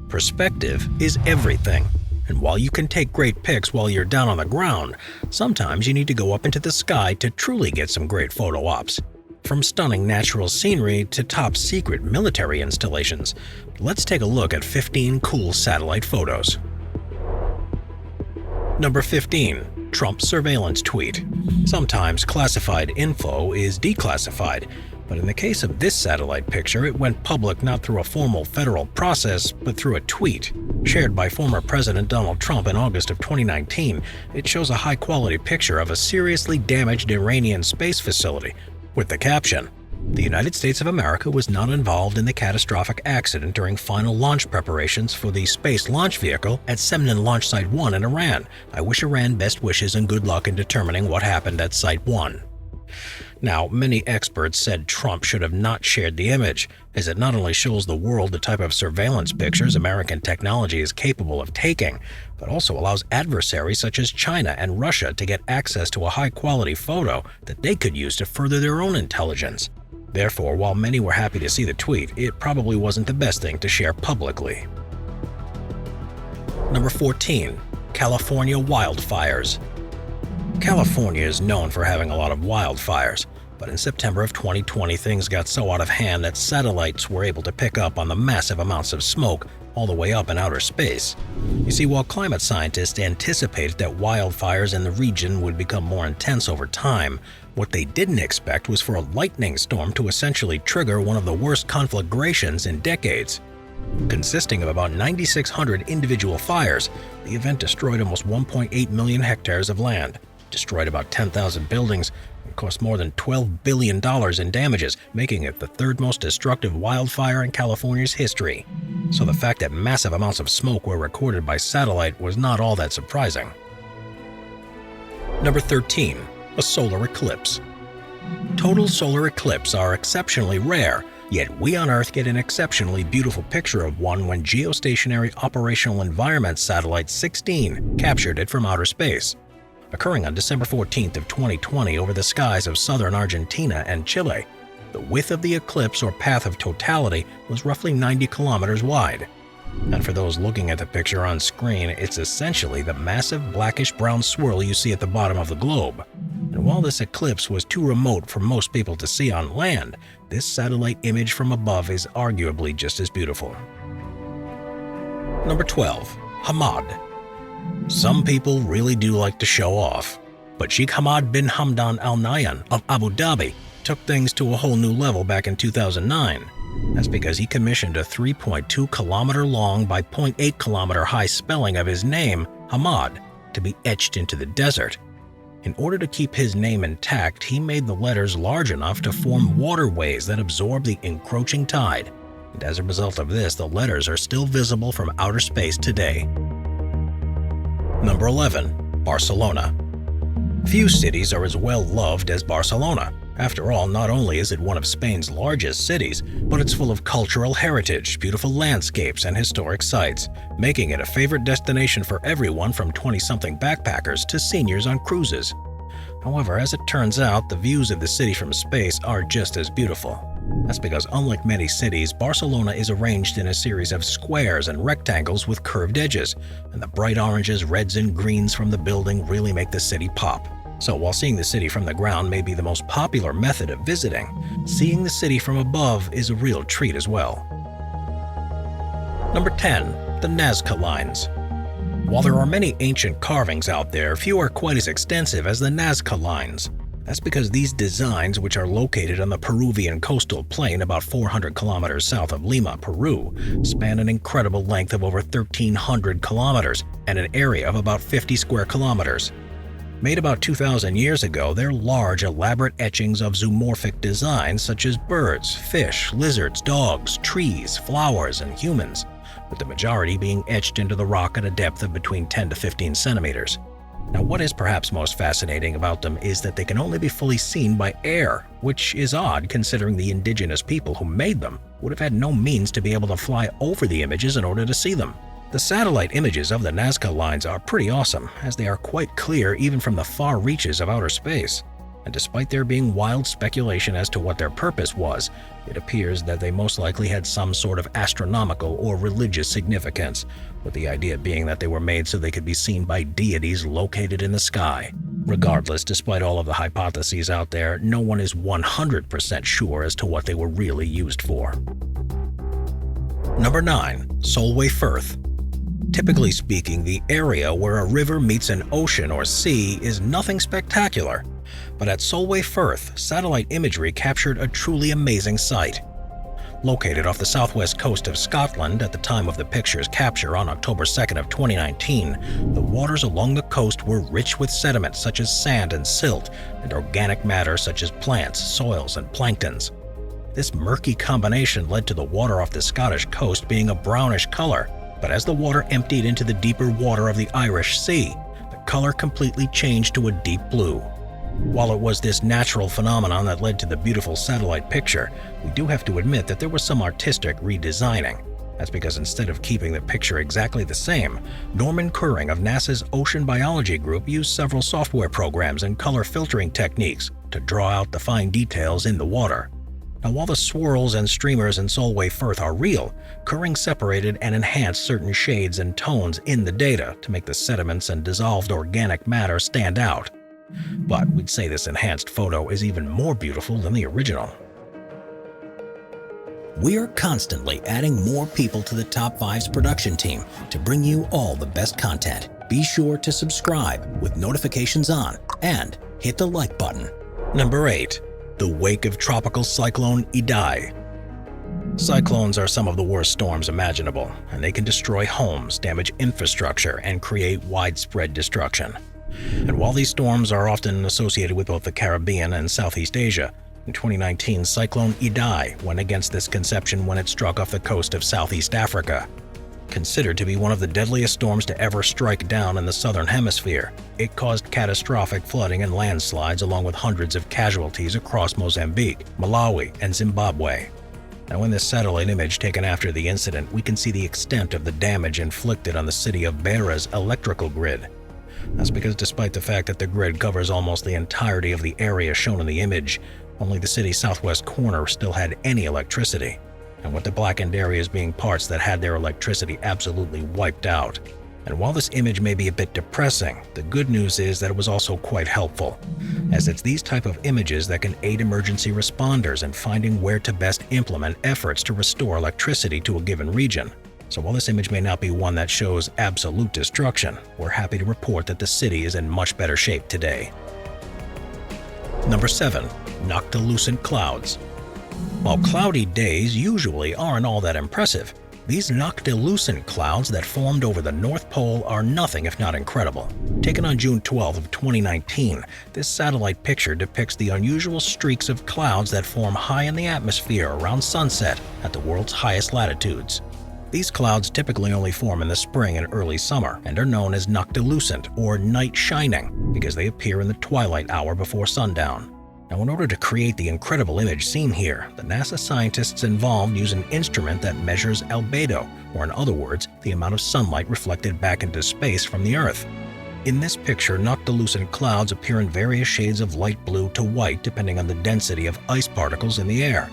Perspective is everything. And while you can take great pics while you're down on the ground, sometimes you need to go up into the sky to truly get some great photo ops. From stunning natural scenery to top-secret military installations, let's take a look at 15 cool satellite photos. Number 15. Trump surveillance tweet. Sometimes classified info is declassified, but in the case of this satellite picture, it went public not through a formal federal process, but through a tweet. Shared by former President Donald Trump in August of 2019, it shows a high-quality picture of a seriously damaged Iranian space facility, with the caption, "The United States of America was not involved in the catastrophic accident during final launch preparations for the space launch vehicle at Semnan Launch Site 1 in Iran. I wish Iran best wishes and good luck in determining what happened at Site 1. Now, many experts said Trump should have not shared the image, as it not only shows the world the type of surveillance pictures American technology is capable of taking, but also allows adversaries such as China and Russia to get access to a high-quality photo that they could use to further their own intelligence. Therefore, while many were happy to see the tweet, it probably wasn't the best thing to share publicly. Number 14. California wildfires. California is known for having a lot of wildfires, but in September of 2020 things got so out of hand that satellites were able to pick up on the massive amounts of smoke all the way up in outer space. You see, while climate scientists anticipated that wildfires in the region would become more intense over time, what they didn't expect was for a lightning storm to essentially trigger one of the worst conflagrations in decades. Consisting of about 9,600 individual fires, the event destroyed almost 1.8 million hectares of land, destroyed about 10,000 buildings, and cost more than $12 billion in damages, making it the third most destructive wildfire in California's history. So the fact that massive amounts of smoke were recorded by satellite was not all that surprising. Number 13. A solar eclipse. Total solar eclipses are exceptionally rare, yet we on Earth get an exceptionally beautiful picture of one when Geostationary Operational Environment Satellite 16 captured it from outer space. Occurring on December 14th of 2020 over the skies of southern Argentina and Chile, the width of the eclipse or path of totality was roughly 90 kilometers wide. And for those looking at the picture on screen, it's essentially the massive blackish-brown swirl you see at the bottom of the globe. And while this eclipse was too remote for most people to see on land, this satellite image from above is arguably just as beautiful. Number 12. Hamad. Some people really do like to show off, but Sheikh Hamad bin Hamdan Al Nahyan of Abu Dhabi took things to a whole new level back in 2009. That's because he commissioned a 3.2 kilometer long by 0.8 kilometer high spelling of his name, Hamad, to be etched into the desert. In order to keep his name intact, he made the letters large enough to form waterways that absorb the encroaching tide. And as a result of this, the letters are still visible from outer space today. Number 11. Barcelona. Few cities are as well loved as Barcelona. After all, not only is it one of Spain's largest cities, but it's full of cultural heritage, beautiful landscapes, and historic sites, making it a favorite destination for everyone from 20-something backpackers to seniors on cruises. However, as it turns out, the views of the city from space are just as beautiful. That's because unlike many cities, Barcelona is arranged in a series of squares and rectangles with curved edges, and the bright oranges, reds, and greens from the building really make the city pop. So while seeing the city from the ground may be the most popular method of visiting, seeing the city from above is a real treat as well. Number 10. The Nazca Lines. While there are many ancient carvings out there, few are quite as extensive as the Nazca Lines. That's because these designs, which are located on the Peruvian coastal plain about 400 kilometers south of Lima, Peru, span an incredible length of over 1,300 kilometers and an area of about 50 square kilometers. Made about 2,000 years ago, they're large, elaborate etchings of zoomorphic designs such as birds, fish, lizards, dogs, trees, flowers, and humans, with the majority being etched into the rock at a depth of between 10 to 15 centimeters. Now, what is perhaps most fascinating about them is that they can only be fully seen by air, which is odd considering the indigenous people who made them would have had no means to be able to fly over the images in order to see them. The satellite images of the Nazca Lines are pretty awesome, as they are quite clear even from the far reaches of outer space. and despite there being wild speculation as to what their purpose was, it appears that they most likely had some sort of astronomical or religious significance, with the idea being that they were made so they could be seen by deities located in the sky. Regardless, despite all of the hypotheses out there, no one is 100% sure as to what they were really used for. Number 9. Solway Firth. Typically speaking, the area where a river meets an ocean or sea is nothing spectacular. But at Solway Firth, satellite imagery captured a truly amazing sight. Located off the southwest coast of Scotland at the time of the picture's capture on October 2nd of 2019, the waters along the coast were rich with sediment such as sand and silt, and organic matter such as plants, soils, and planktons. This murky combination led to the water off the Scottish coast being a brownish color, but as the water emptied into the deeper water of the Irish Sea, the color completely changed to a deep blue. While it was this natural phenomenon that led to the beautiful satellite picture, we do have to admit that there was some artistic redesigning. That's because instead of keeping the picture exactly the same, Norman Curring of NASA's Ocean Biology Group used several software programs and color filtering techniques to draw out the fine details in the water. Now, while the swirls and streamers in Solway Firth are real, Curring separated and enhanced certain shades and tones in the data to make the sediments and dissolved organic matter stand out. But we'd say this enhanced photo is even more beautiful than the original. We are constantly adding more people to the Top 5's production team to bring you all the best content. Be sure to subscribe with notifications on and hit the like button. Number 8. The wake of Tropical Cyclone Idai. Cyclones are some of the worst storms imaginable, and they can destroy homes, damage infrastructure, and create widespread destruction. And while these storms are often associated with both the Caribbean and Southeast Asia, in 2019, Cyclone Idai went against this conception when it struck off the coast of Southeast Africa. Considered to be one of the deadliest storms to ever strike down in the southern hemisphere, it caused catastrophic flooding and landslides along with hundreds of casualties across Mozambique, Malawi, and Zimbabwe. Now, in this satellite image taken after the incident, we can see the extent of the damage inflicted on the city of Beira's electrical grid. That's because despite the fact that the grid covers almost the entirety of the area shown in the image, only the city's southwest corner still had any electricity, and with the blackened areas being parts that had their electricity absolutely wiped out. And while this image may be a bit depressing, the good news is that it was also quite helpful, as it's these type of images that can aid emergency responders in finding where to best implement efforts to restore electricity to a given region. So while this image may not be one that shows absolute destruction, we're happy to report that the city is in much better shape today. Number 7. Noctilucent Clouds. While cloudy days usually aren't all that impressive, these noctilucent clouds that formed over the North Pole are nothing if not incredible. Taken on June 12 of 2019, this satellite picture depicts the unusual streaks of clouds that form high in the atmosphere around sunset at the world's highest latitudes. These clouds typically only form in the spring and early summer and are known as noctilucent or night shining because they appear in the twilight hour before sundown. Now, in order to create the incredible image seen here, the NASA scientists involved use an instrument that measures albedo, or in other words, the amount of sunlight reflected back into space from the Earth. In this picture, noctilucent clouds appear in various shades of light blue to white depending on the density of ice particles in the air.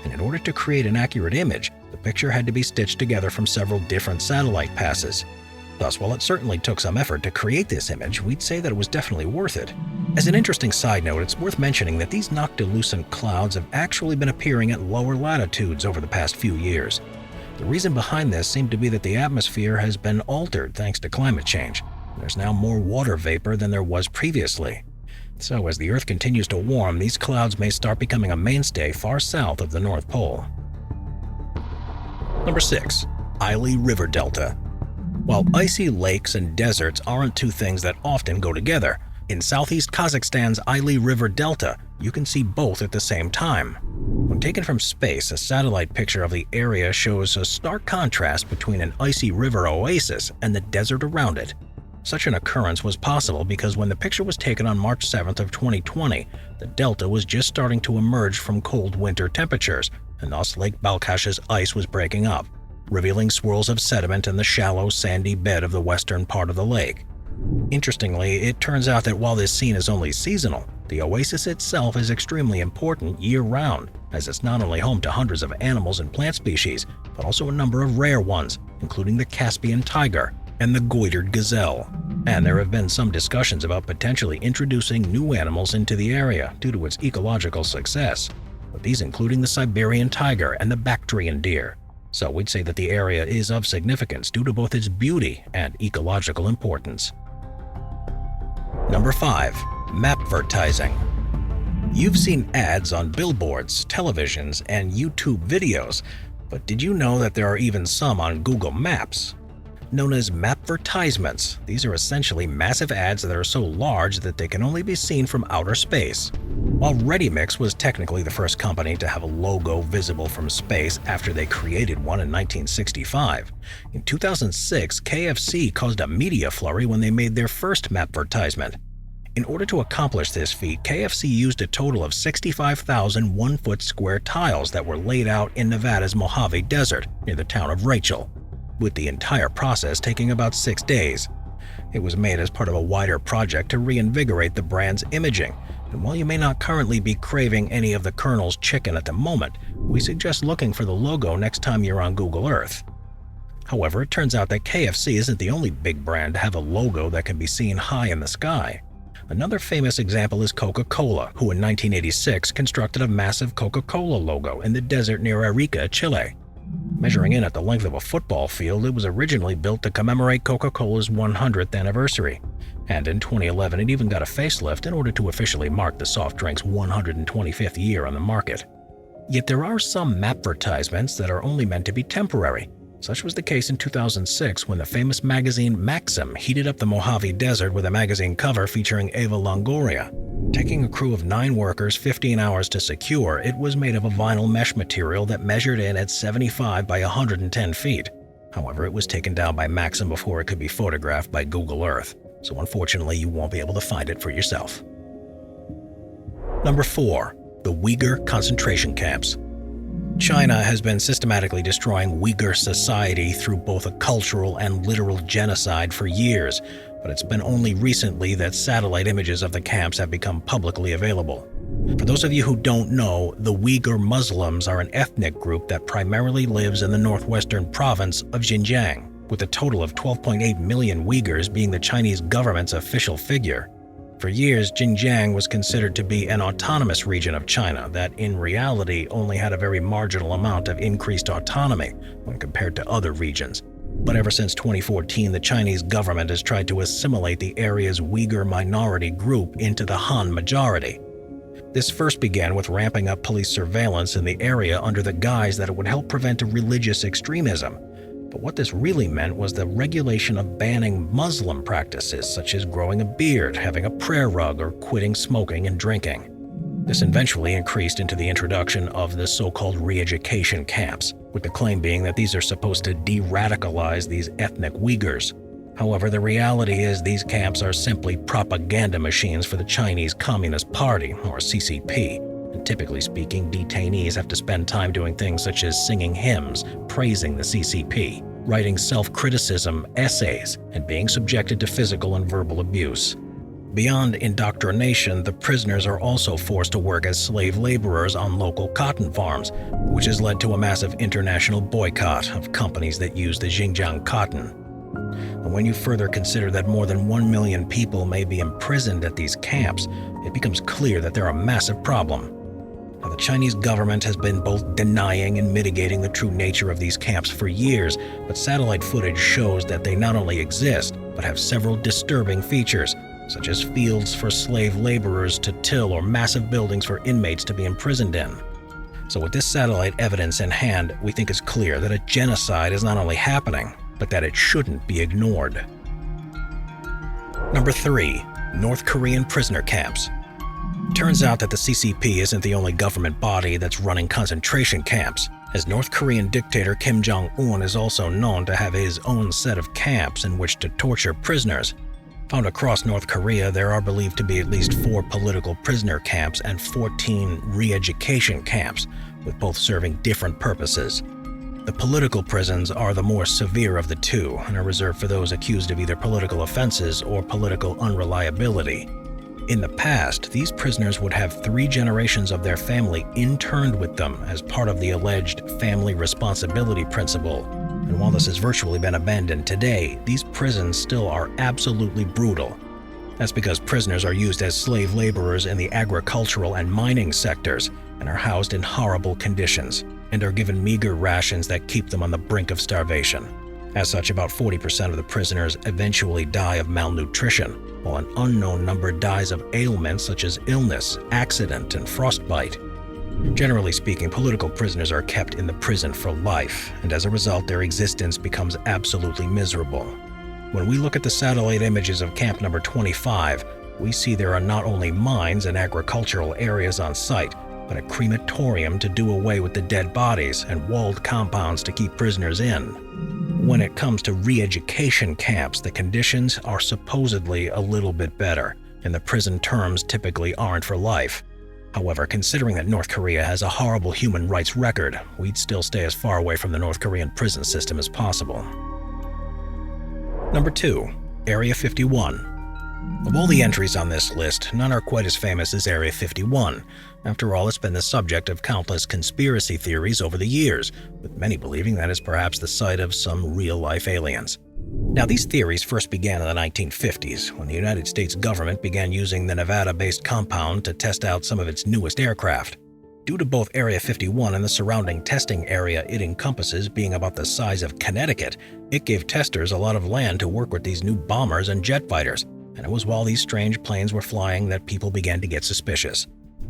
And in order to create an accurate image, the picture had to be stitched together from several different satellite passes. Thus, while it certainly took some effort to create this image, we'd say that it was definitely worth it. As an interesting side note, it's worth mentioning that these noctilucent clouds have actually been appearing at lower latitudes over the past few years. The reason behind this seemed to be that the atmosphere has been altered thanks to climate change. There's now more water vapor than there was previously. So as the Earth continues to warm, these clouds may start becoming a mainstay far south of the North Pole. Number 6. Ili River Delta. While icy lakes and deserts aren't two things that often go together, in southeast Kazakhstan's Ili River Delta, you can see both at the same time. When taken from space, a satellite picture of the area shows a stark contrast between an icy river oasis and the desert around it. Such an occurrence was possible because when the picture was taken on March 7th of 2020, the delta was just starting to emerge from cold winter temperatures, and thus Lake Balkhash's ice was breaking up, revealing swirls of sediment in the shallow, sandy bed of the western part of the lake. Interestingly, it turns out that while this scene is only seasonal, The oasis itself is extremely important year-round, as it's not only home to hundreds of animals and plant species, but also a number of rare ones, including the Caspian tiger and the goitered gazelle. And there have been some discussions about potentially introducing new animals into the area due to its ecological success, with these including the Siberian tiger and the Bactrian deer. So we'd say that the area is of significance due to both its beauty and ecological importance. Number 5. Mapvertising. You've seen ads on billboards, televisions, and YouTube videos, but did you know that there are even some on Google Maps? Known as mapvertisements, these are essentially massive ads that are so large that they can only be seen from outer space. While ReadyMix was technically the first company to have a logo visible from space after they created one in 1965, in 2006 KFC caused a media flurry when they made their first mapvertisement. In order to accomplish this feat, KFC used a total of 65,000 one-foot square tiles that were laid out in Nevada's Mojave Desert near the town of Rachel, with the entire process taking about 6 days. It was made as part of a wider project to reinvigorate the brand's imaging, and while you may not currently be craving any of the Colonel's chicken at the moment, we suggest looking for the logo next time you're on Google Earth. However, it turns out that KFC isn't the only big brand to have a logo that can be seen high in the sky. Another famous example is Coca-Cola, who in 1986 constructed a massive Coca-Cola logo in the desert near Arica, Chile. Measuring in at the length of a football field, it was originally built to commemorate Coca-Cola's 100th anniversary. And in 2011, it even got a facelift in order to officially mark the soft drink's 125th year on the market. Yet there are some mapvertisements that are only meant to be temporary. Such was the case in 2006 when the famous magazine Maxim heated up the Mojave Desert with a magazine cover featuring Eva Longoria. Taking a crew of 9 workers 15 hours to secure, it was made of a vinyl mesh material that measured in at 75 by 110 feet. However, it was taken down by Maxim before it could be photographed by Google Earth, so unfortunately you won't be able to find it for yourself. Number 4. The Uyghur concentration camps. China has been systematically destroying Uyghur society through both a cultural and literal genocide for years, but it's been only recently that satellite images of the camps have become publicly available. For those of you who don't know, the Uyghur Muslims are an ethnic group that primarily lives in the northwestern province of Xinjiang, with a total of 12.8 million Uyghurs being the Chinese government's official figure. For years, Xinjiang was considered to be an autonomous region of China that in reality only had a very marginal amount of increased autonomy when compared to other regions. But ever since 2014, the Chinese government has tried to assimilate the area's Uyghur minority group into the Han majority. This first began with ramping up police surveillance in the area under the guise that it would help prevent religious extremism. But what this really meant was the regulation of banning Muslim practices such as growing a beard, having a prayer rug, or quitting smoking and drinking. This eventually increased into the introduction of the so-called re-education camps, with the claim being that these are supposed to de-radicalize these ethnic Uyghurs. However, the reality is these camps are simply propaganda machines for the Chinese Communist Party, or CCP. And typically speaking, detainees have to spend time doing things such as singing hymns, praising the CCP, writing self-criticism essays, and being subjected to physical and verbal abuse. Beyond indoctrination, the prisoners are also forced to work as slave laborers on local cotton farms, which has led to a massive international boycott of companies that use the Xinjiang cotton. And when you further consider that more than 1 million people may be imprisoned at these camps, it becomes clear that they're a massive problem. Now, the Chinese government has been both denying and mitigating the true nature of these camps for years, but satellite footage shows that they not only exist, but have several disturbing features, such as fields for slave laborers to till or massive buildings for inmates to be imprisoned in. So with this satellite evidence in hand, we think it's clear that a genocide is not only happening, but that it shouldn't be ignored. Number 3. North Korean prisoner camps. Turns out that the CCP isn't the only government body that's running concentration camps, as North Korean dictator Kim Jong-un is also known to have his own set of camps in which to torture prisoners. Found across North Korea, there are believed to be at least 4 political prisoner camps and 14 re-education camps, with both serving different purposes. The political prisons are the more severe of the two and are reserved for those accused of either political offenses or political unreliability. In the past, these prisoners would have 3 generations of their family interned with them as part of the alleged family responsibility principle. And while this has virtually been abandoned today, these prisons still are absolutely brutal. That's because prisoners are used as slave laborers in the agricultural and mining sectors and are housed in horrible conditions and are given meager rations that keep them on the brink of starvation. As such, about 40% of the prisoners eventually die of malnutrition, while an unknown number dies of ailments such as illness, accident, and frostbite. Generally speaking, political prisoners are kept in the prison for life, and as a result, their existence becomes absolutely miserable. When we look at the satellite images of Camp Number 25, we see there are not only mines and agricultural areas on site, but a crematorium to do away with the dead bodies and walled compounds to keep prisoners in. When it comes to re-education camps, the conditions are supposedly a little bit better, and the prison terms typically aren't for life. However, considering that North Korea has a horrible human rights record, we'd still stay as far away from the North Korean prison system as possible. Number 2. Area 51. Of all the entries on this list, none are quite as famous as Area 51. After all, it's been the subject of countless conspiracy theories over the years, with many believing that it's perhaps the site of some real-life aliens. Now, these theories first began in the 1950s, when the United States government began using the Nevada-based compound to test out some of its newest aircraft. Due to both Area 51 and the surrounding testing area it encompasses being about the size of Connecticut, it gave testers a lot of land to work with these new bombers and jet fighters, and it was while these strange planes were flying that people began to get suspicious.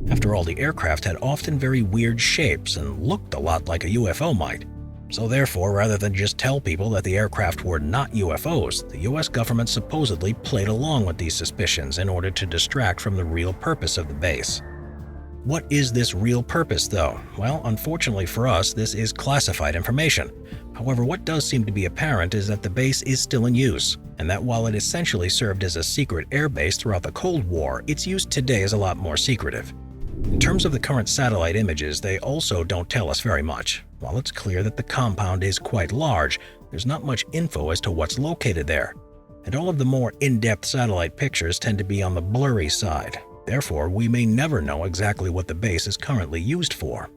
After all, the aircraft had often very weird shapes and looked a lot like a UFO might. So therefore, rather than just tell people that the aircraft were not UFOs, the US government supposedly played along with these suspicions in order to distract from the real purpose of the base. What is this real purpose, though? Well, unfortunately for us, this is classified information. However, what does seem to be apparent is that the base is still in use, and that while it essentially served as a secret air base throughout the Cold War, its use today is a lot more secretive. In terms of the current satellite images, they also don't tell us very much. While it's clear that the compound is quite large, there's not much info as to what's located there. And all of the more in-depth satellite pictures tend to be on the blurry side. Therefore, we may never know exactly what the base is currently used for.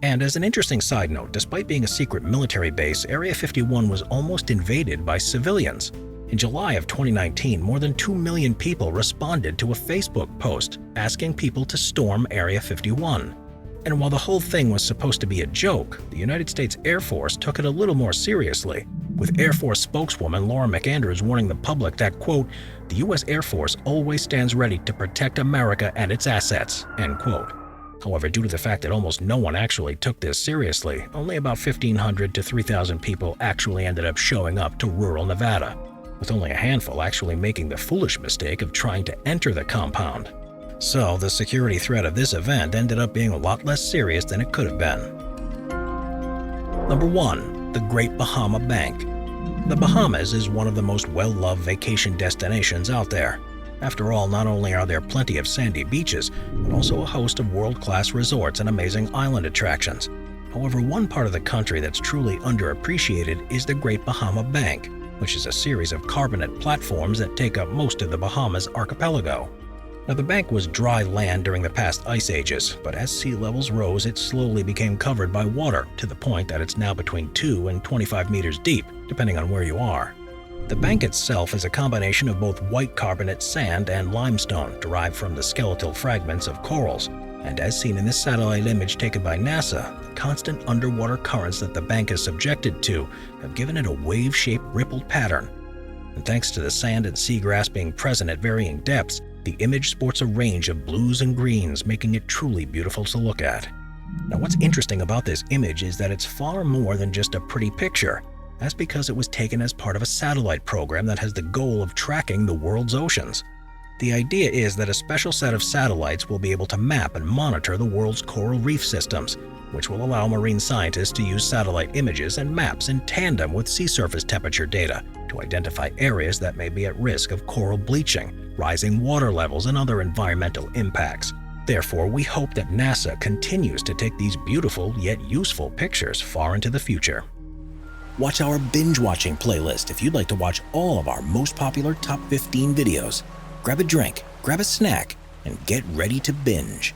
And as an interesting side note, despite being a secret military base, Area 51 was almost invaded by civilians. In July of 2019, more than 2 million people responded to a Facebook post asking people to storm Area 51. And while the whole thing was supposed to be a joke, the United States Air Force took it a little more seriously, with Air Force spokeswoman Laura McAndrews warning the public that, quote, "The U.S. Air Force always stands ready to protect America and its assets," end quote. However, due to the fact that almost no one actually took this seriously, only about 1,500 to 3,000 people actually ended up showing up to rural Nevada, with only a handful actually making the foolish mistake of trying to enter the compound. So, the security threat of this event ended up being a lot less serious than it could have been. Number 1. The Great Bahama Bank. The Bahamas is one of the most well-loved vacation destinations out there. After all, not only are there plenty of sandy beaches, but also a host of world-class resorts and amazing island attractions. However, one part of the country that's truly underappreciated is the Great Bahama Bank, which is a series of carbonate platforms that take up most of the Bahamas archipelago. Now, the bank was dry land during the past ice ages, but as sea levels rose, it slowly became covered by water to the point that it's now between 2 and 25 meters deep, depending on where you are. The bank itself is a combination of both white carbonate sand and limestone derived from the skeletal fragments of corals, and as seen in this satellite image taken by NASA, the constant underwater currents that the bank is subjected to have given it a wave-shaped rippled pattern. And thanks to the sand and seagrass being present at varying depths, the image sports a range of blues and greens, making it truly beautiful to look at. Now, what's interesting about this image is that it's far more than just a pretty picture. That's because it was taken as part of a satellite program that has the goal of tracking the world's oceans. The idea is that a special set of satellites will be able to map and monitor the world's coral reef systems, which will allow marine scientists to use satellite images and maps in tandem with sea surface temperature data to identify areas that may be at risk of coral bleaching, rising water levels, and other environmental impacts. Therefore, we hope that NASA continues to take these beautiful yet useful pictures far into the future. Watch our binge-watching playlist if you'd like to watch all of our most popular top 15 videos. Grab a drink, grab a snack, and get ready to binge.